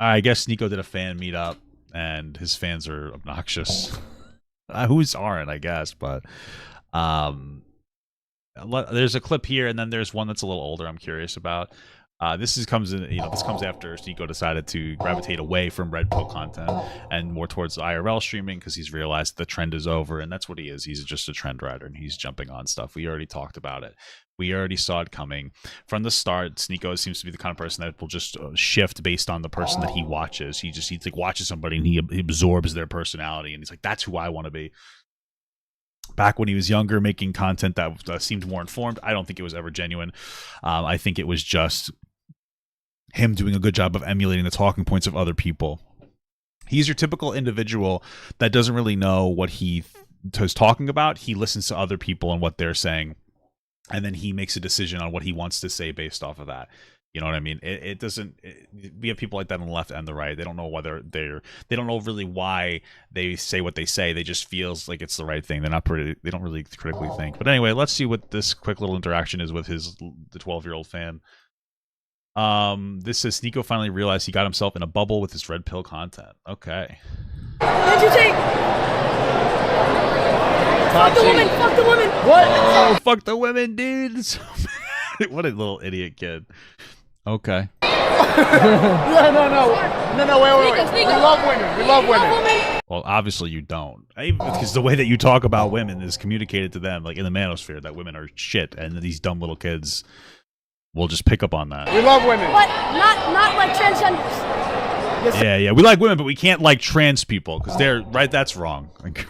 I guess Sneako did a fan meetup, and his fans are obnoxious. Whose aren't, I guess, but um, there's a clip here, and then there's one that's a little older. I'm curious about. This comes in, this comes after Sneako decided to gravitate away from red pill content and more towards IRL streaming because he's realized the trend is over, and that's what he is. He's just a trend rider, and he's jumping on stuff. We already talked about it. We already saw it coming from the start. Sneako seems to be the kind of person that will just shift based on the person that he watches. He like watches somebody and he absorbs their personality, and he's like, "That's who I want to be." Back when he was younger, making content that seemed more informed, I don't think it was ever genuine. I think it was just him doing a good job of emulating the talking points of other people. He's your typical individual that doesn't really know what he is talking about. He listens to other people and what they're saying, and then he makes a decision on what he wants to say based off of that. You know what I mean? It doesn't. We have people like that on the left and the right. They don't know whether they don't know really why they say what they say. They just feels like it's the right thing. They're not pretty. They don't really critically think. But anyway, let's see what this quick little interaction is with the 12-year-old fan. This says Sneako finally realized he got himself in a bubble with his red pill content. Okay. What did you take? Fuck the woman! Fuck the woman! What? Oh, fuck the women, dude. What a little idiot kid. Okay. No, wait. We love women. We love women. Well, obviously you don't. Because the way that you talk about women is communicated to them, like in the manosphere, that women are shit, and these dumb little kids will just pick up on that. We love women. But not like transgenders. Yeah. We like women, but we can't like trans people, because they're, right, that's wrong. Like,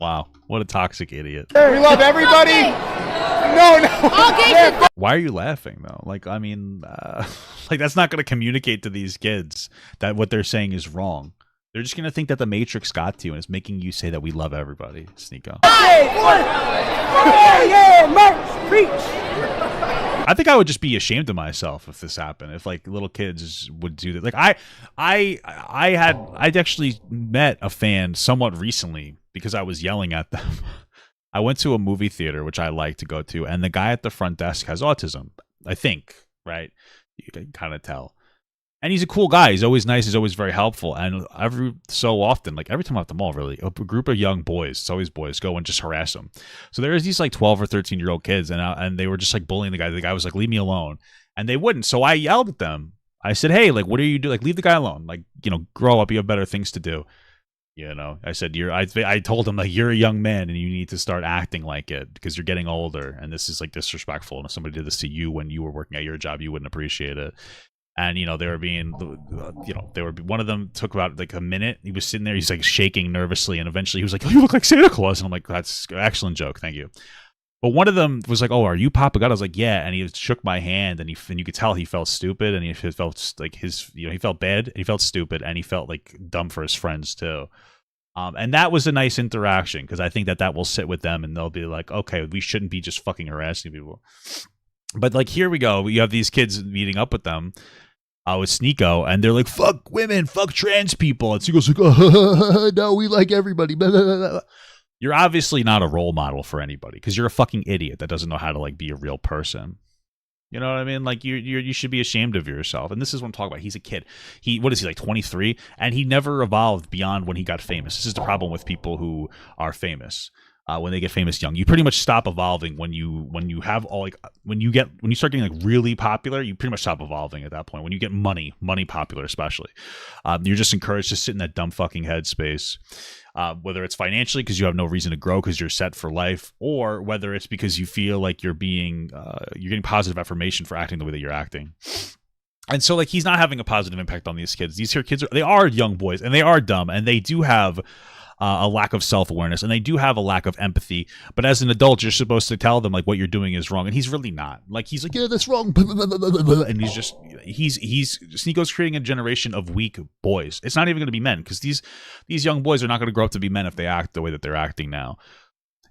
wow, what a toxic idiot. We love everybody. No. Why are you laughing though? Like, I mean, like that's not going to communicate to these kids that what they're saying is wrong. They're just going to think that the Matrix got to you and it's making you say that we love everybody, Sneako. I think I would just be ashamed of myself if this happened. If like little kids would do that. Like I'd actually met a fan somewhat recently because I was yelling at them. I went to a movie theater, which I like to go to, and the guy at the front desk has autism, I think, right? You can kind of tell. And he's a cool guy. He's always nice. He's always very helpful. And every so often, like every time I'm at the mall, really, a group of young boys, it's always boys, go and just harass him. So there's these like 12 or 13-year-old kids, and they were just like bullying the guy. The guy was like, leave me alone. And they wouldn't. So I yelled at them. I said, hey, like, what are you doing? Like, leave the guy alone. Like, grow up. You have better things to do. I said, I told him, like, you're a young man and you need to start acting like it because you're getting older. And this is like disrespectful. And if somebody did this to you when you were working at your job, you wouldn't appreciate it. And, they were being, one of them took about like a minute. He was sitting there. He's like shaking nervously. And eventually he was like, oh, you look like Santa Claus. And I'm like, that's an excellent joke. Thank you. But one of them was like, oh, are you Papa God? I was like, yeah. And he shook my hand and you could tell he felt stupid. And he felt like he felt bad. And he felt stupid. And he felt like dumb for his friends too. And that was a nice interaction because I think that will sit with them and they'll be like, okay, we shouldn't be just fucking harassing people. But like, here we go. You have these kids meeting up with them with Sneako, and they're like, fuck women, fuck trans people. And Sneako's like, oh, no, we like everybody. Blah, blah, blah. You're obviously not a role model for anybody because you're a fucking idiot that doesn't know how to like be a real person. You know what I mean? Like you should be ashamed of yourself. And this is what I'm talking about. He's a kid. What is he, like 23? And he never evolved beyond when he got famous. This is the problem with people who are famous. When they get famous young, you pretty much stop evolving when you have all like when you start getting like really popular, you pretty much stop evolving at that point. When you get money popular especially, you're just encouraged to sit in that dumb fucking headspace. Whether it's financially because you have no reason to grow because you're set for life, or whether it's because you feel like you're getting positive affirmation for acting the way that you're acting. And so like he's not having a positive impact on these kids. These kids they are young boys and they are dumb and they do have a lack of self-awareness and they do have a lack of empathy. But as an adult, you're supposed to tell them like what you're doing is wrong, and he's really not. Like he's like, yeah, that's wrong, and he's Sneako's creating a generation of weak boys. It's not even going to be men because these young boys are not going to grow up to be men if they act the way that they're acting now.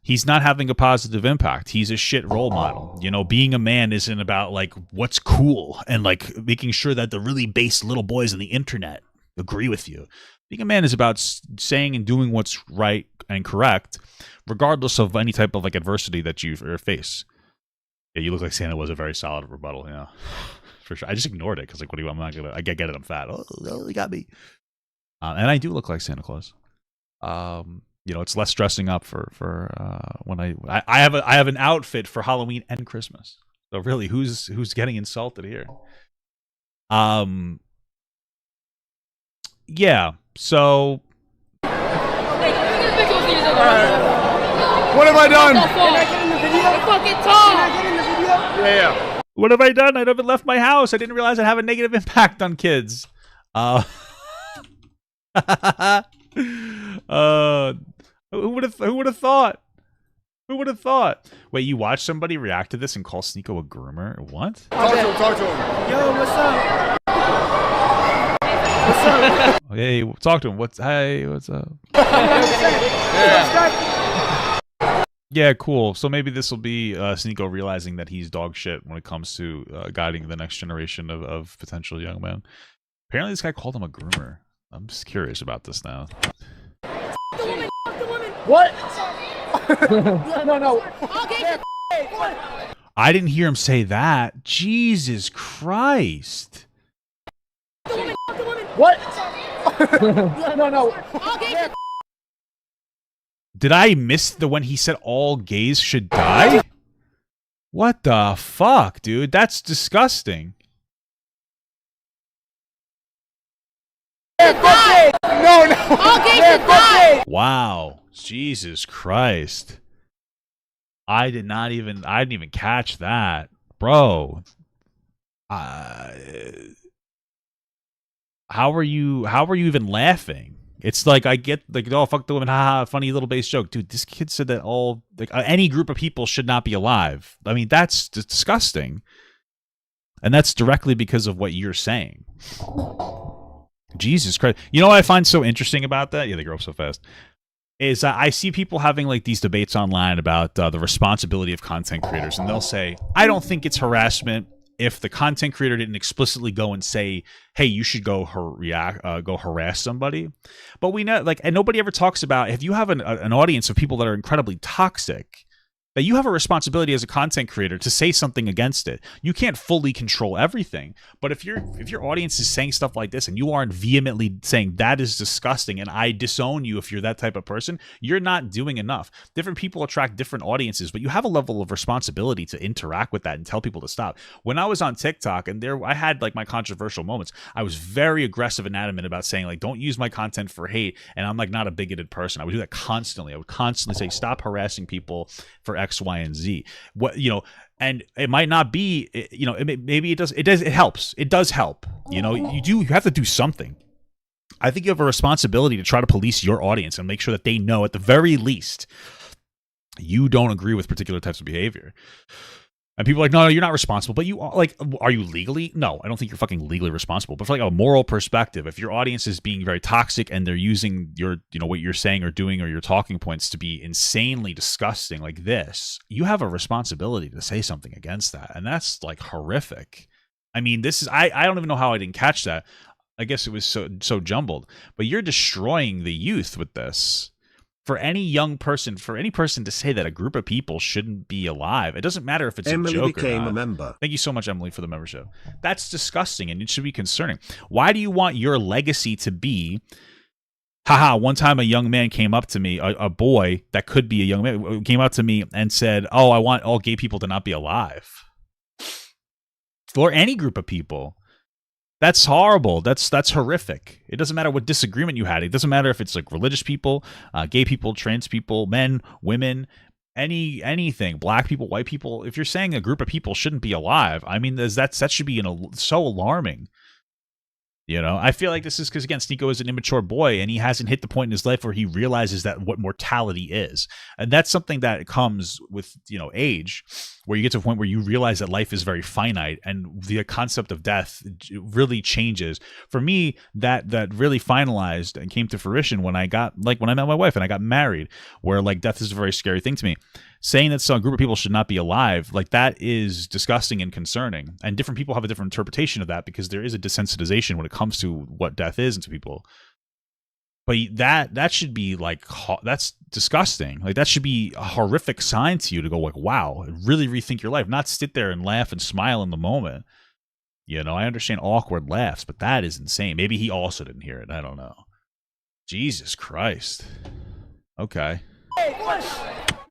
He's not having a positive impact. He's a shit role model. Being a man isn't about like what's cool and like making sure that the really base little boys on the internet agree with you. Being a man is about saying and doing what's right and correct, regardless of any type of like adversity that you face. Yeah, you look like Santa was a very solid rebuttal. for sure. I just ignored it because like, what do you? I'm not gonna. I get it. I'm fat. Oh, you got me. And I do look like Santa Claus. You know, it's less dressing up for when I have an outfit for Halloween and Christmas. So really, who's getting insulted here? Yeah. So. What have I done? Can I get in the video? Fucking Tom! Can I get in the video? Yeah. What have I done? I haven't left my house. I didn't realize I'd have a negative impact on kids. Who would have thought? Who would have thought? Wait, you watch somebody react to this and call Sneako a groomer? What? Talk to him. Yo, what's up? Hey, talk to him. What's up? Yeah, cool. So maybe this will be Sneako realizing that he's dog shit when it comes to guiding the next generation of potential young men. Apparently, this guy called him a groomer. I'm just curious about this now. Fuck the woman. Fuck the woman. What? No. Okay. I didn't hear him say that. Jesus Christ. Fuck the woman. Fuck the woman. What? No. Okay. Did I miss the when he said all gays should die? What the fuck, dude? That's disgusting. No. Okay, die. Wow. Jesus Christ. I didn't even catch that. Bro. How are you even laughing? It's like I get like, oh, fuck the woman, haha, funny little base joke. Dude, this kid said that all like any group of people should not be alive. I mean, that's disgusting. And that's directly because of what you're saying. Jesus Christ. You know what I find so interesting about that? Yeah, they grow up so fast. Is I see people having like these debates online about the responsibility of content creators, and they'll say, I don't think it's harassment if the content creator didn't explicitly go and say, hey, you should go harass somebody. But we know, like, and nobody ever talks about, if you have an audience of people that are incredibly toxic, that you have a responsibility as a content creator to say something against it. You can't fully control everything, but if your audience is saying stuff like this and you aren't vehemently saying that is disgusting and I disown you if you're that type of person, you're not doing enough. Different people attract different audiences, but you have a level of responsibility to interact with that and tell people to stop. When I was on TikTok and I had like my controversial moments, I was very aggressive and adamant about saying like, don't use my content for hate. And I'm like not a bigoted person. I would do that constantly. I would constantly say, stop harassing people for X, Y, and Z. What, you know, and it might not be, you know, maybe it helps. It does help. You know, you have to do something. I think you have a responsibility to try to police your audience and make sure that they know at the very least you don't agree with particular types of behavior. And people are like, no, you're not responsible. But you are, like, are you legally? No, I don't think you're fucking legally responsible. But from like a moral perspective, if your audience is being very toxic and they're using your, you know, what you're saying or doing or your talking points to be insanely disgusting like this, you have a responsibility to say something against that. And that's like horrific. I mean, this is, I don't even know how I didn't catch that. I guess it was so jumbled. But you're destroying the youth with this. For any young person, for any person to say that a group of people shouldn't be alive, it doesn't matter if it's Emily a joke became or not. a member. Thank you so much, Emily, for the membership. That's disgusting, and it should be concerning. Why do you want your legacy to be, haha, one time a young man came up to me, a boy that could be a young man, came up to me and said, oh, I want all gay people to not be alive. For any group of people. That's horrible. That's horrific. It doesn't matter what disagreement you had. It doesn't matter if it's like religious people, gay people, trans people, men, women, anything, black people, white people. If you're saying a group of people shouldn't be alive, I mean, that should be so alarming. You know, I feel like this is because, again, Sneako is an immature boy and he hasn't hit the point in his life where he realizes that what mortality is. And that's something that comes with, you know, age, where you get to a point where you realize that life is very finite and the concept of death really changes. For me, that really finalized and came to fruition when I met my wife and I got married, where like death is a very scary thing to me. Saying that some group of people should not be alive, like that is disgusting and concerning. And different people have a different interpretation of that because there is a desensitization when it comes to what death is and to people. But that should be like, that's disgusting. Like that should be a horrific sign to you to go like, wow, really rethink your life, not sit there and laugh and smile in the moment. You know, I understand awkward laughs, but that is insane. Maybe he also didn't hear it. I don't know. Jesus Christ. Okay.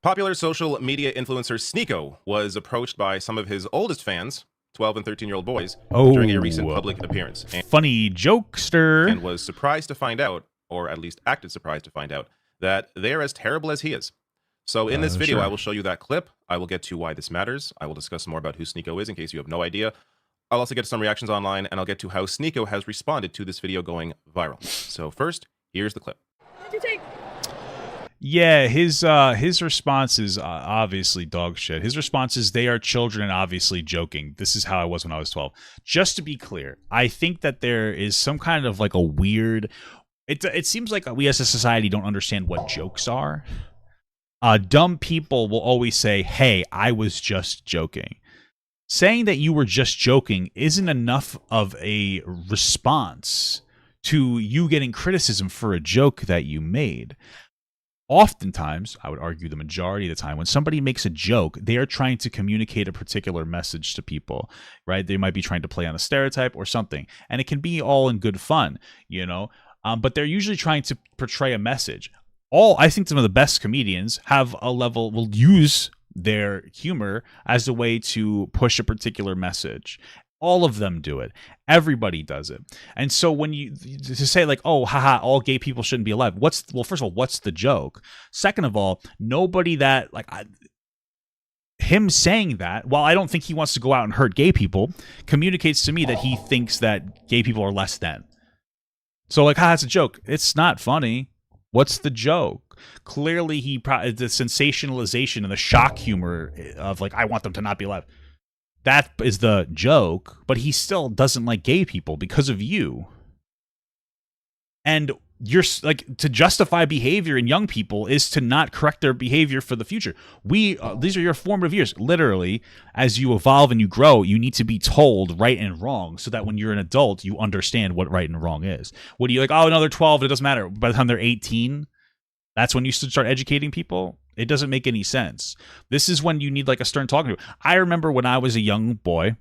Popular social media influencer Sneako was approached by some of his oldest fans, 12 and 13-year-old boys, during a recent public appearance. Funny jokester. And was surprised to find out, or at least acted surprised to find out, that they're as terrible as he is. So in this video, sure. I will show you that clip. I will get to why this matters. I will discuss more about who Sneako is in case you have no idea. I'll also get to some reactions online, and I'll get to how Sneako has responded to this video going viral. So first, here's the clip. Yeah, his response is obviously dog shit. His response is they are children and obviously joking. This is how I was when I was 12. Just to be clear, I think that there is some kind of like a weird... It seems like we as a society don't understand what jokes are. Dumb people will always say, hey, I was just joking. Saying that you were just joking isn't enough of a response to you getting criticism for a joke that you made. Oftentimes, I would argue the majority of the time, when somebody makes a joke, they are trying to communicate a particular message to people, right? They might be trying to play on a stereotype or something, and it can be all in good fun, you know? But they're usually trying to portray a message. I think some of the best comedians will use their humor as a way to push a particular message. All of them do it. Everybody does it. And so when to say like, oh, haha, all gay people shouldn't be alive. First of all, what's the joke? Second of all, nobody that him saying that, while I don't think he wants to go out and hurt gay people, communicates to me that he thinks that gay people are less than. So like, it's a joke. It's not funny. What's the joke? Clearly, the sensationalization and the shock humor of like, I want them to not be alive. That is the joke, but he still doesn't like gay people because of you. And you're like, to justify behavior in young people is to not correct their behavior for the future. These are your formative years. Literally, as you evolve and you grow, you need to be told right and wrong so that when you're an adult, you understand what right and wrong is. What do you like? Oh, no, they're 12. It doesn't matter. By the time they're 18, that's when you should start educating people. It doesn't make any sense. This is when you need like a stern talking to. I remember when I was a young boy,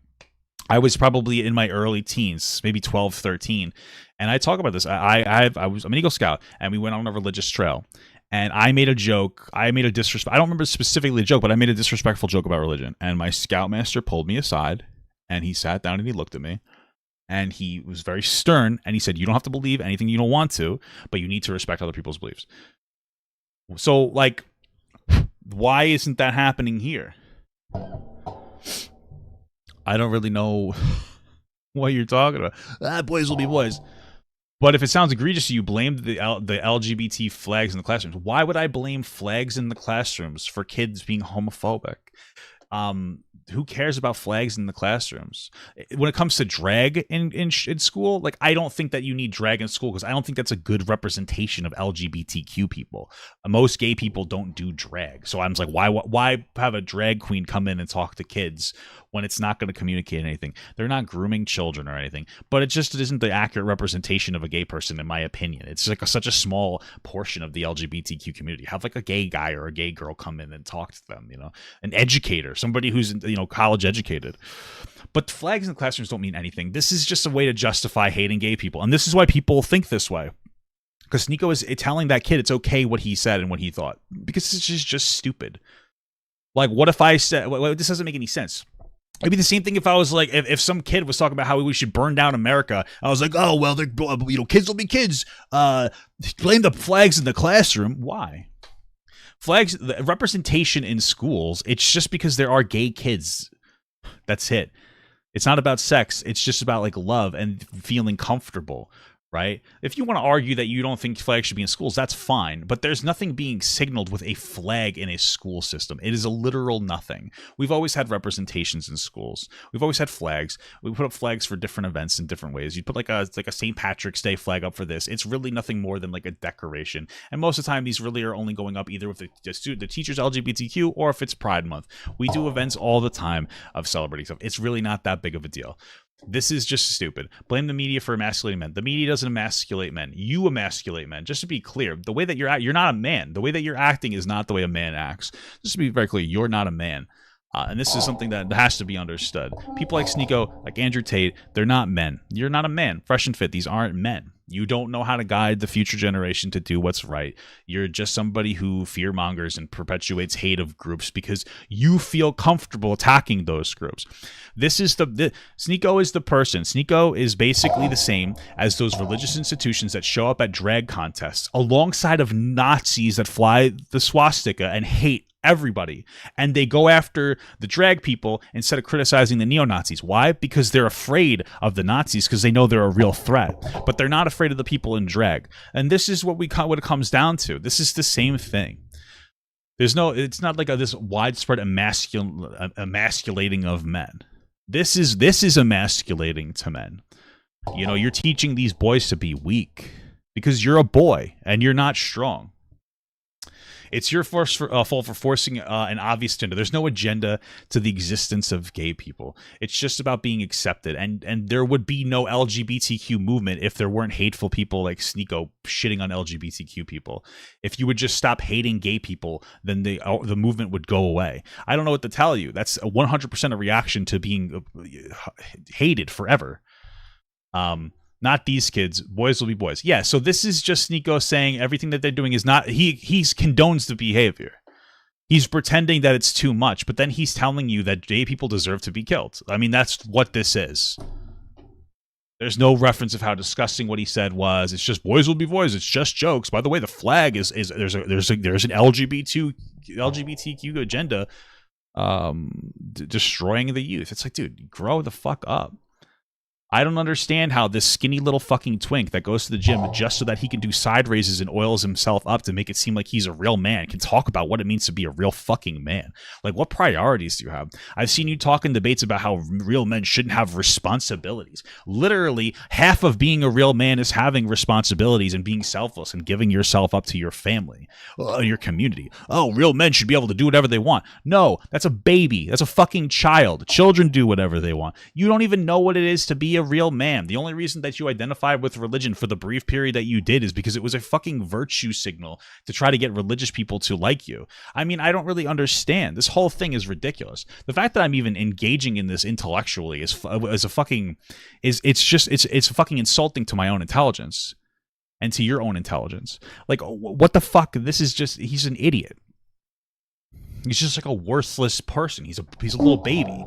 I was probably in my early teens, maybe 12, 13. And I talk about this. I'm an Eagle Scout, and we went on a religious trail. And I made a joke. I made a disrespect. I don't remember specifically the joke, but I made a disrespectful joke about religion. And my scoutmaster pulled me aside, and he sat down and he looked at me. And he was very stern, and he said, you don't have to believe anything you don't want to, but you need to respect other people's beliefs. So, like, why isn't that happening here? I don't really know what you're talking about. Boys will be boys. But if it sounds egregious to you, blame the LGBT flags in the classrooms. Why would I blame flags in the classrooms for kids being homophobic? Who cares about flags in the classrooms? When it comes to drag in school, like, I don't think that you need drag in school because I don't think that's a good representation of LGBTQ people. Most gay people don't do drag. So I'm just like, why have a drag queen come in and talk to kids when it's not going to communicate anything? They're not grooming children or anything, but it just isn't the accurate representation of a gay person, in my opinion. It's like such a small portion of the LGBTQ community. Have like a gay guy or a gay girl come in and talk to them, you know, an educator, somebody who's, you know, college educated. But flags in the classrooms don't mean anything. This is just a way to justify hating gay people. And this is why people think this way. Because Sneako is telling that kid it's okay what he said and what he thought. Because it's just stupid. Like, what if I said, this doesn't make any sense. It'd be the same thing if I was like, if some kid was talking about how we should burn down America. I was like, oh, well, they're, you know, kids will be kids. Blame the flags in the classroom. Why? Flags, the representation in schools, it's just because there are gay kids. That's it. It's not about sex. It's just about like love and feeling comfortable. Right? If you want to argue that you don't think flags should be in schools, that's fine. But there's nothing being signaled with a flag in a school system. It is a literal nothing. We've always had representations in schools. We've always had flags. We put up flags for different events in different ways. You put like a St. Patrick's Day flag up for this. It's really nothing more than like a decoration. And most of the time, these really are only going up either with the teachers LGBTQ or if it's Pride Month. We do events all the time of celebrating stuff. It's really not that big of a deal. This is just stupid. Blame the media for emasculating men. The media doesn't emasculate men. You emasculate men. Just to be clear, the way that you're not a man. The way that you're acting is not the way a man acts. Just to be very clear, you're not a man. And this is something that has to be understood. People like Sneako, like Andrew Tate, they're not men. You're not a man. Fresh and Fit, these aren't men. You don't know how to guide the future generation to do what's right. You're just somebody who fear-mongers and perpetuates hate of groups because you feel comfortable attacking those groups. Sneako is the person. Sneako is basically the same as those religious institutions that show up at drag contests alongside of Nazis that fly the swastika and hate everybody, and they go after the drag people instead of criticizing the neo-Nazis. Why? Because they're afraid of the Nazis because they know they're a real threat, but they're not afraid of the people in drag. And this is what it comes down to. This is the same thing. It's not like this widespread emasculating of men. This is emasculating to men. You know, you're teaching these boys to be weak because you're a boy and you're not strong. It's your fault for forcing an obvious agenda. There's no agenda to the existence of gay people. It's just about being accepted. And there would be no LGBTQ movement if there weren't hateful people like Sneako shitting on LGBTQ people. If you would just stop hating gay people, then the movement would go away. I don't know what to tell you. That's 100% a reaction to being hated forever. Not these kids. Boys will be boys. Yeah, so this is just Sneako saying everything that they're doing is not... He condones the behavior. He's pretending that it's too much, but then he's telling you that gay people deserve to be killed. I mean, that's what this is. There's no reference of how disgusting what he said was. It's just boys will be boys. It's just jokes. By the way, the flag is there's an LGBTQ agenda destroying the youth. It's like, dude, grow the fuck up. I don't understand how this skinny little fucking twink that goes to the gym just so that he can do side raises and oils himself up to make it seem like he's a real man can talk about what it means to be a real fucking man. Like, what priorities do you have? I've seen you talk in debates about how real men shouldn't have responsibilities. Literally, half of being a real man is having responsibilities and being selfless and giving yourself up to your family, your community. Oh, real men should be able to do whatever they want. No, that's a baby. That's a fucking child. Children do whatever they want. You don't even know what it is to be a real man. The only reason that you identified with religion for the brief period that you did is because it was a fucking virtue signal to try to get religious people to like you. I mean, I don't really understand. This whole thing is ridiculous. The fact that I'm even engaging in this intellectually is fucking insulting to my own intelligence and to your own intelligence. Like, what the fuck? He's an idiot. He's just like a worthless person. He's a little baby.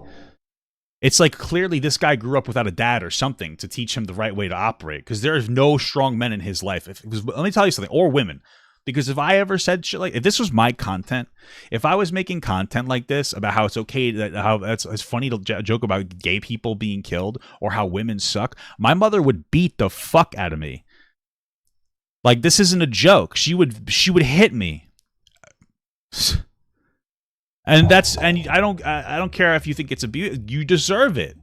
It's like clearly this guy grew up without a dad or something to teach him the right way to operate, because there's no strong men in his life. Let me tell you something, or women, because if I ever said shit like, if this was my content, if I was making content like this about how it's okay, it's funny to joke about gay people being killed or how women suck, my mother would beat the fuck out of me. Like, this isn't a joke. She would hit me. And I don't care if you think it's abuse. You deserve it.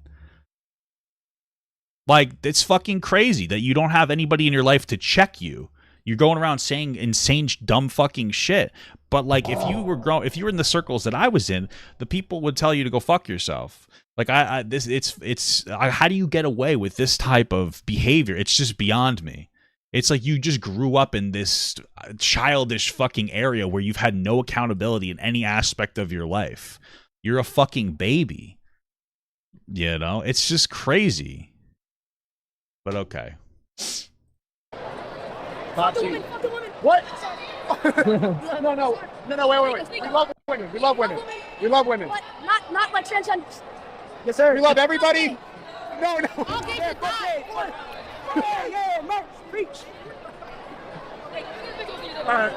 Like, it's fucking crazy that you don't have anybody in your life to check you. You're going around saying insane, dumb fucking shit. But like, if you were in the circles that I was in, the people would tell you to go fuck yourself. Like, how do you get away with this type of behavior? It's just beyond me. It's like you just grew up in this childish fucking area where you've had no accountability in any aspect of your life. You're a fucking baby. You know? It's just crazy. But okay. Fuck the women, fuck the women. What? No, wait. We love women. We love women. What? Not like transgenders. Yes, sir. We love everybody. No. All gays should die. Yeah, Mark, preach. All right.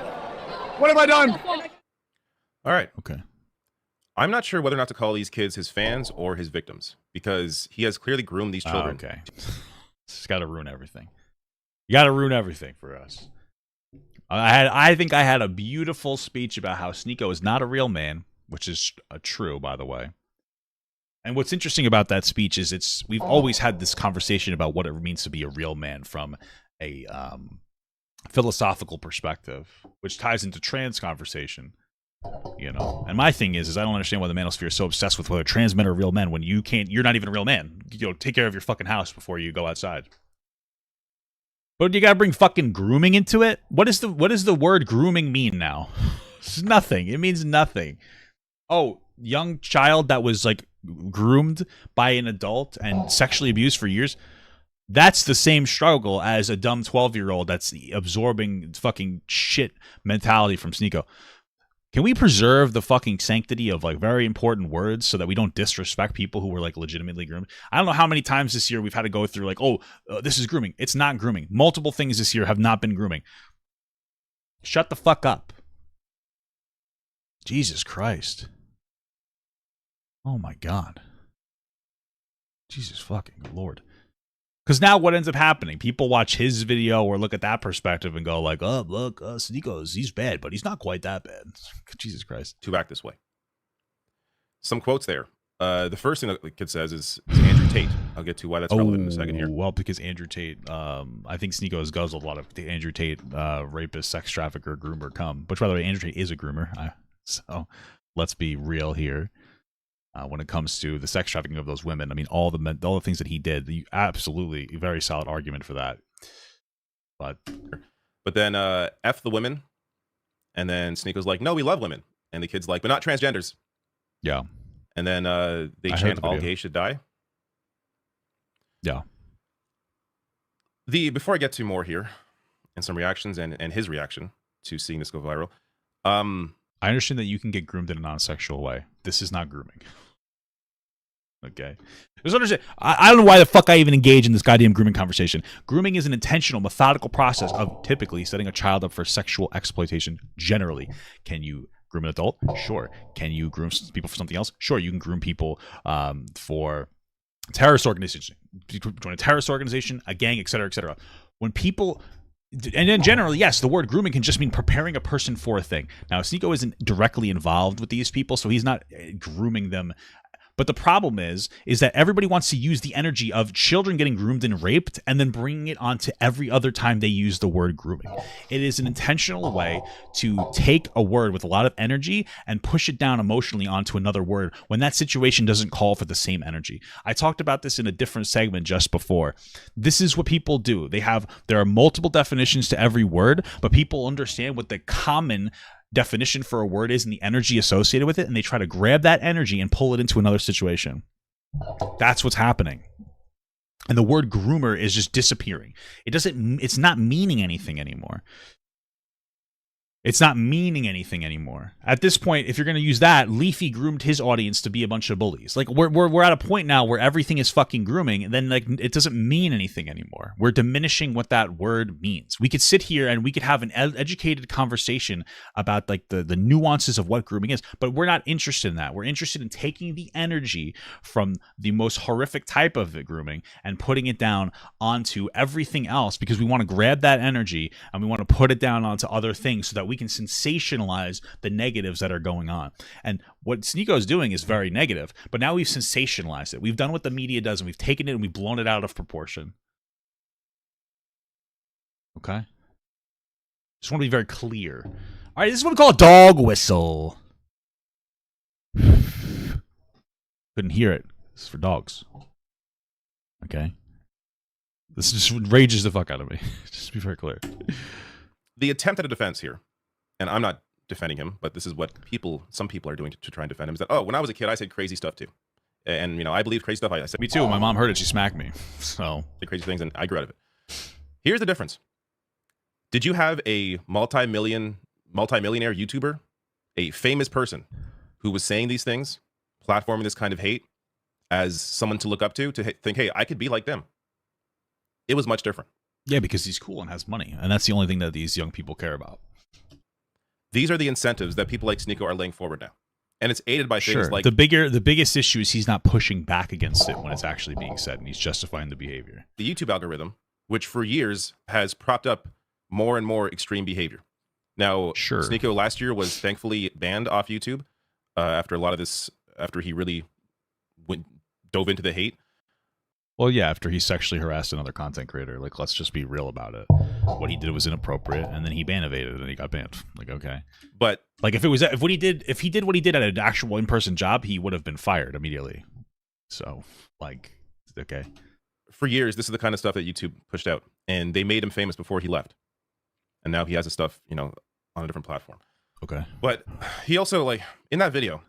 What have I done? All right. Okay. I'm not sure whether or not to call these kids his fans or his victims, because he has clearly groomed these children. Okay. It's got to ruin everything. You got to ruin everything for us. I think I had a beautiful speech about how Sneako is not a real man, which is true, by the way. And what's interesting about that speech is we've always had this conversation about what it means to be a real man from a philosophical perspective, which ties into trans conversation, you know. And my thing is I don't understand why the manosphere is so obsessed with whether trans men are real men when you're not even a real man. You know, take care of your fucking house before you go outside. But you gotta bring fucking grooming into it? What does the word grooming mean now? It's nothing. It means nothing. Oh, young child that was like groomed by an adult and sexually abused for years, that's the same struggle as a dumb 12-year-old that's absorbing fucking shit mentality from Sneako. Can we preserve the fucking sanctity of like very important words so that we don't disrespect people who were like legitimately groomed? I don't know how many times this year we've had to go through like, this is grooming. It's not grooming. Multiple things this year have not been grooming. Shut the fuck up. Jesus Christ. Oh my God. Jesus fucking Lord. Because now what ends up happening? People watch his video or look at that perspective and go like, oh, look, Sneako's, he's bad, but he's not quite that bad. Jesus Christ. To act this way. Some quotes there. The first thing that the kid says is Andrew Tate. I'll get to why that's relevant in a second here. Well, because Andrew Tate, I think Sneako has guzzled a lot of the Andrew Tate rapist, sex trafficker, groomer cum. Which, by the way, Andrew Tate is a groomer. So let's be real here. When it comes to the sex trafficking of those women, I mean, all the things that he did, absolutely a very solid argument for that. But then F the women, and then Sneako's like, no, we love women, and the kid's like, but not transgenders. Yeah. And then they chant all gays should die. Yeah. Before I get to more here, and some reactions and his reaction to seeing this go viral. I understand that you can get groomed in a non-sexual way. This is not grooming. Okay. Just understand. I don't know why the fuck I even engage in this goddamn grooming conversation. Grooming is an intentional, methodical process of typically setting a child up for sexual exploitation generally. Can you groom an adult? Sure. Can you groom people for something else? Sure. You can groom people for terrorist organization. Join a terrorist organization, a gang, etc., etc. When people... And then generally, yes, the word grooming can just mean preparing a person for a thing. Now, Sneako isn't directly involved with these people, so he's not grooming them. But the problem is that everybody wants to use the energy of children getting groomed and raped and then bringing it onto every other time they use the word grooming. It is an intentional way to take a word with a lot of energy and push it down emotionally onto another word when that situation doesn't call for the same energy. I talked about this in a different segment just before. This is what people do. There are multiple definitions to every word, but people understand what the common definition for a word is and the energy associated with it, and they try to grab that energy and pull it into another situation. That's what's happening. And the word groomer is just disappearing. It's not meaning anything anymore. It's not meaning anything anymore. At this point, if you're going to use that, Leafy groomed his audience to be a bunch of bullies. Like we're at a point now where everything is fucking grooming, and then like it doesn't mean anything anymore. We're diminishing what that word means. We could sit here and we could have an educated conversation about like the nuances of what grooming is, but we're not interested in that. We're interested in taking the energy from the most horrific type of grooming and putting it down onto everything else because we want to grab that energy and we want to put it down onto other things so that we can sensationalize the negatives that are going on. And what Sneako is doing is very negative, but now we've sensationalized it. We've done what the media does, and we've taken it and we've blown it out of proportion. Okay? Just want to be very clear. All right, this is what we call a dog whistle. Couldn't hear it. This is for dogs. Okay? This just rages the fuck out of me. Just to be very clear. The attempt at a defense here, and I'm not defending him, but this is what some people are doing to try and defend him, is that, oh, when I was a kid, I said crazy stuff too. And, you know, I believe crazy stuff. I said, me too. When my mom heard it, she smacked me. So, the crazy things, and I grew out of it. Here's the difference. Did you have a multi-millionaire YouTuber, a famous person who was saying these things, platforming this kind of hate as someone to look up to think, hey, I could be like them? It was much different. Yeah, because he's cool and has money, and that's the only thing that these young people care about. These are the incentives that people like Sneako are laying forward now, and it's aided by things like the biggest issue is he's not pushing back against it when it's actually being said, and he's justifying the behavior. The YouTube algorithm, which for years has propped up more and more extreme behavior. Now, Sneako last year was thankfully banned off YouTube after a lot of this, after he really dove into the hate. Well, yeah, after he sexually harassed another content creator. Like, let's just be real about it. What he did was inappropriate, and then he ban-evaded, and he got banned. Like, okay. But like, if he did what he did at an actual in-person job, he would have been fired immediately. So, like, okay. For years, this is the kind of stuff that YouTube pushed out, and they made him famous before he left. And now he has his stuff, you know, on a different platform. Okay. But he also, like, in that video,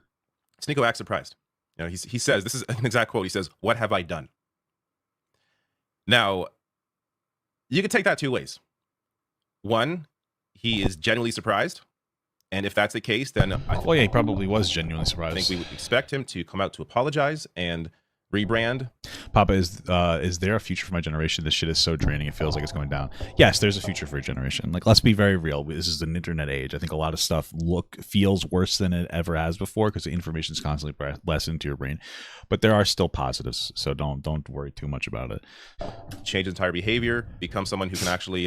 Sneako acts surprised. You know, he says, this is an exact quote. He says, "What have I done?" Now, you can take that two ways. One, he is genuinely surprised. And if that's the case, then well, yeah, he probably was genuinely surprised. I think we would expect him to come out to apologize and rebrand. Papa, is there a future for my generation? This shit is so draining. It feels like it's going down. Yes, there's a future for a generation. Like, let's be very real. This is an internet age. I think a lot of stuff feels worse than it ever has before because the information is constantly pressed into your brain. But there are still positives, so don't worry too much about it. Change his entire behavior, become someone who can actually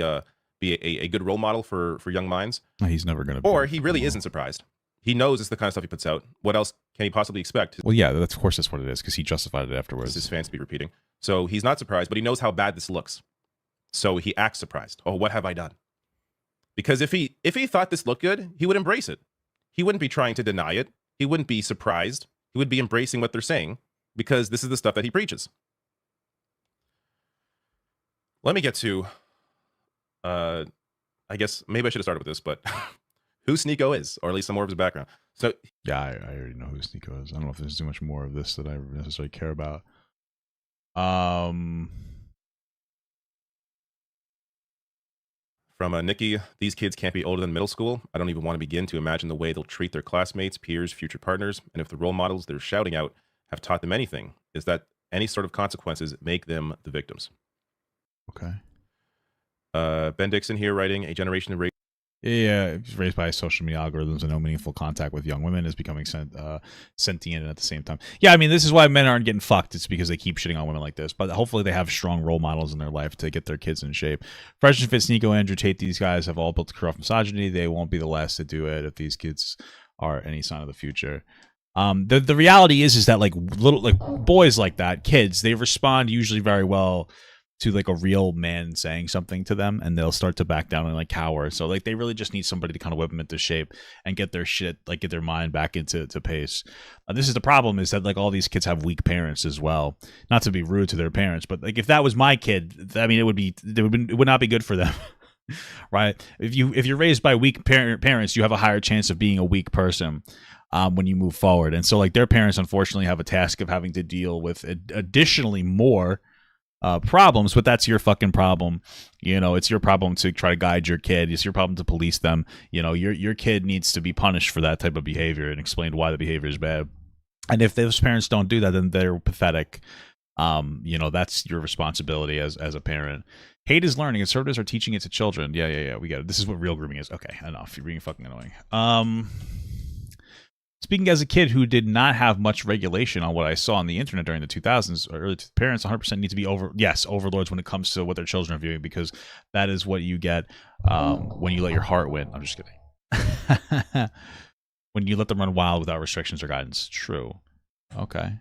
be a good role model for young minds. He's never going to. Or he really isn't surprised. He knows it's the kind of stuff he puts out. What else can he possibly expect? Well, yeah, of course that's what it is, because he justified it afterwards. His fans be repeating. So he's not surprised, but he knows how bad this looks. So he acts surprised. Oh, what have I done? Because if he thought this looked good, he would embrace it. He wouldn't be trying to deny it. He wouldn't be surprised. He would be embracing what they're saying, because this is the stuff that he preaches. Let me get to, I guess maybe I should have started with this, but who Sneako is, or at least some more of his background. So yeah, I already know who Sneako is. I don't know if there's too much more of this that I necessarily care about. From Nikki, these kids can't be older than middle school. I don't even want to begin to imagine the way they'll treat their classmates, peers, future partners, and if the role models they're shouting out have taught them anything, is that any sort of consequences make them the victims. Okay. Ben Dixon here writing, a generation of Yeah, raised by social media algorithms and no meaningful contact with young women is becoming sentient at the same time. Yeah, I mean, this is why men aren't getting fucked. It's because they keep shitting on women like this. But hopefully they have strong role models in their life to get their kids in shape. Fresh and Fit, Sneako, Andrew Tate, these guys have all built to corrupt misogyny. They won't be the last to do it if these kids are any sign of the future. The reality is that like boys like that, kids, they respond usually very well to like a real man saying something to them, and they'll start to back down and like cower. So like they really just need somebody to kind of whip them into shape and get their shit, like get their mind back into pace. This is the problem, is that like all these kids have weak parents as well. Not to be rude to their parents, but like if that was my kid, I mean, it would not be good for them. Right? If you're raised by weak parents, you have a higher chance of being a weak person when you move forward. And so like their parents unfortunately have a task of having to deal with additionally more problems, but that's your fucking problem. You know, it's your problem to try to guide your kid. It's your problem to police them. You know, your kid needs to be punished for that type of behavior and explained why the behavior is bad. And if those parents don't do that, then they're pathetic. You know, that's your responsibility as a parent. Hate is learning. Conservatives are teaching it to children. Yeah. We get it. This is what real grooming is. Okay, enough. You're being fucking annoying. Speaking as a kid who did not have much regulation on what I saw on the internet during the 2000s, early parents 100% need to be overlords when it comes to what their children are viewing, because that is what you get when you let your heart win. I'm just kidding. When you let them run wild without restrictions or guidance. True. Okay.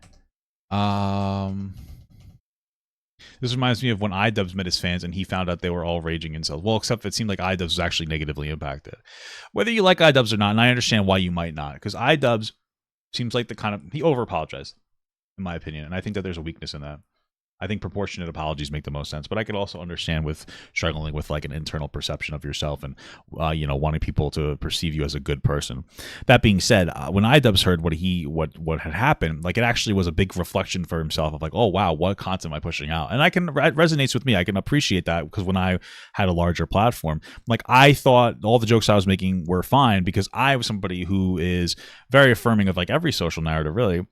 This reminds me of when iDubbbz met his fans and he found out they were all raging incels. Well, except it seemed like iDubbbz was actually negatively impacted. Whether you like iDubbbz or not, and I understand why you might not, because iDubbbz seems like the kind of... He over-apologized, in my opinion, and I think that there's a weakness in that. I think proportionate apologies make the most sense, but I could also understand with struggling with like an internal perception of yourself and you know, wanting people to perceive you as a good person. That being said, when iDubbbz heard what had happened, like it actually was a big reflection for himself of like, oh wow, what content am I pushing out? And it resonates with me. I can appreciate that, because when I had a larger platform, like I thought all the jokes I was making were fine because I was somebody who is very affirming of like every social narrative, really.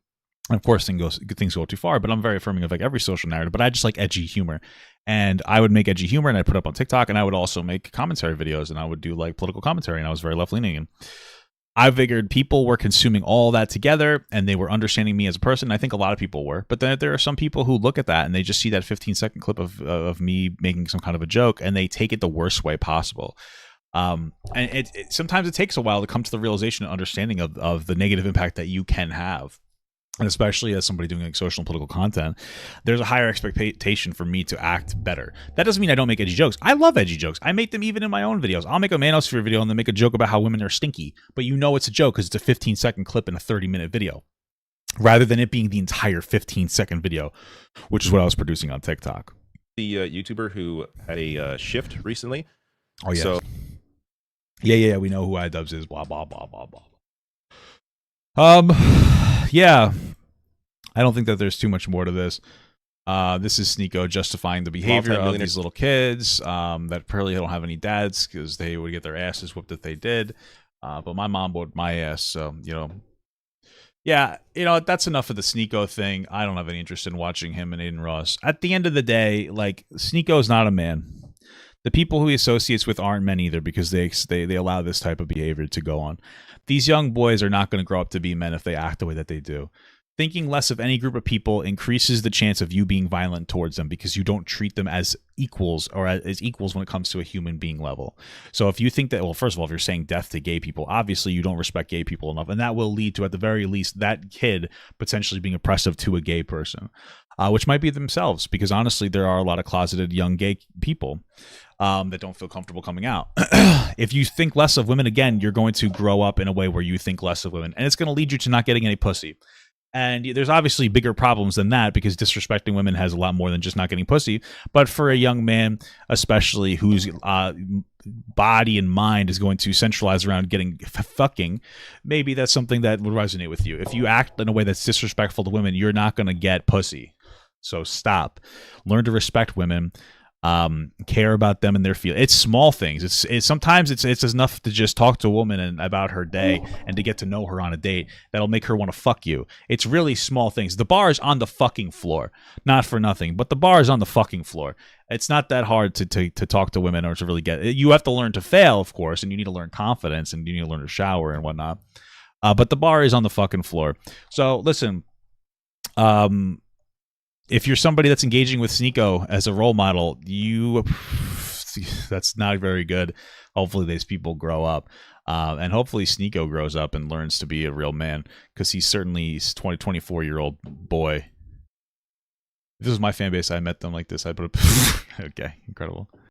And of course, things go too far, but I'm very affirming of like every social narrative. But I just like edgy humor, and I would make edgy humor, and I'd put it up on TikTok, and I would also make commentary videos, and I would do like political commentary, and I was very left leaning. And I figured people were consuming all that together, and they were understanding me as a person. I think a lot of people were, but then there are some people who look at that and they just see that 15-second clip of me making some kind of a joke, and they take it the worst way possible. And sometimes it takes a while to come to the realization and understanding of the negative impact that you can have. And especially as somebody doing like social and political content, there's a higher expectation for me to act better. That doesn't mean I don't make edgy jokes. I love edgy jokes. I make them even in my own videos. I'll make a manosphere video and then make a joke about how women are stinky, but you know it's a joke because it's a 15-second clip in a 30-minute video, rather than it being the entire 15-second video, which is what I was producing on TikTok. The YouTuber who had a shift recently. Oh yeah. So, yeah. We know who iDubbbz is. Blah blah blah blah blah. yeah, I don't think that there's too much more to this. This is Sneako justifying the behavior of these little kids that apparently don't have any dads because they would get their asses whooped if they did. But my mom whooped my ass, so, you know. Yeah, you know, that's enough of the Sneako thing. I don't have any interest in watching him and Aiden Ross. At the end of the day, like, Sneako's not a man. The people who he associates with aren't men either because they allow this type of behavior to go on. These young boys are not going to grow up to be men if they act the way that they do. Thinking less of any group of people increases the chance of you being violent towards them because you don't treat them as equals or as equals when it comes to a human being level. So if you think that, well, first of all, if you're saying death to gay people, obviously you don't respect gay people enough, and that will lead to, at the very least, that kid potentially being oppressive to a gay person, which might be themselves, because honestly, there are a lot of closeted young gay people that don't feel comfortable coming out. If you think less of women, again, you're going to grow up in a way where you think less of women, and it's going to lead you to not getting any pussy. And there's obviously bigger problems than that because disrespecting women has a lot more than just not getting pussy. But for a young man, especially whose body and mind is going to centralize around getting fucking, maybe that's something that would resonate with you. If you act in a way that's disrespectful to women, you're not going to get pussy. So stop. Learn to respect women. Care about them and their feelings. It's small things. It's sometimes it's enough to just talk to a woman and about her day and to get to know her on a date that'll make her want to fuck you. It's really small things. The bar is on the fucking floor, not for nothing, but the bar is on the fucking floor. It's not that hard to talk to women or to really get it. You have to learn to fail, of course, and you need to learn confidence and you need to learn to shower and whatnot. But the bar is on the fucking floor. So listen, if you're somebody that's engaging with Sneako as a role model, that's not very good. Hopefully these people grow up. And hopefully Sneako grows up and learns to be a real man, because he's certainly 24-year-old boy. If this was my fan base, I met them like this, I'd put up... Okay, incredible.